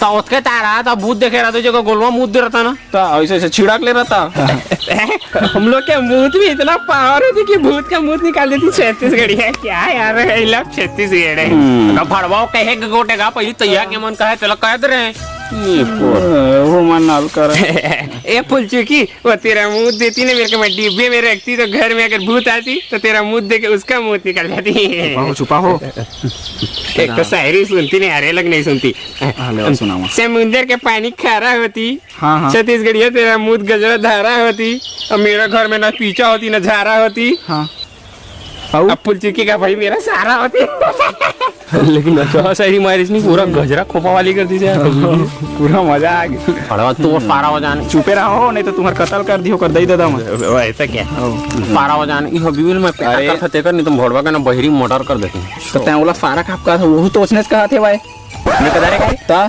तो उसके तारा तो भूत देखे रहा तो गोलवा मुँह दे रहता ना तो ऐसे ऐसे छिड़क ले रहता। हम लोग के मुंह में इतना पावर होती कि भूत का मुंह निकाल देती छत्तीसगढ़ी है क्या यार, ये लोग छत्तीसगढ़ है। भड़वा कहे गोटेगा पहले तैयार के मन कहे चलो कह दे रहे वो मन नाल कर। ए फुलचुकी वो तेरा मुंह देती ना मेरे को, मैं डिब्बे में रखती तो घर में अगर भूत आती तो तेरा मुंह दे के उसका मुंह निकल जाती। छुपा हो। एक तो शायरी सुनती नहीं, अरे लग नहीं सुनती। समुंदर के पानी खारा होती, हाँ। छत्तीसगढ़िया तेरा मुंह गजरा धारा होती, और मेरा घर में ना पीछा होती ना झारा होती। हाँ। अब फुलचुकी का भाई मेरा सारा होती। लेकिन अच्छा शायरी मारिस नहीं, पूरा गजरा खोपा वाली कर दी पूरा मजा आ गया। भड़वा तो पारा हो जाने चुपे रहो नहीं तो तुम्हारा कत्ल कर दियो कर दई दादा मैं। ऐसा क्या पारा हो जाने इहो बिबिल में पैसा कर थे कर नहीं तुम भड़वा का ना बहरी मोटर कर देती तो तैं वाला फारा खाप का था वो तो उसने कहा थे भाई। मैं कदा रे ता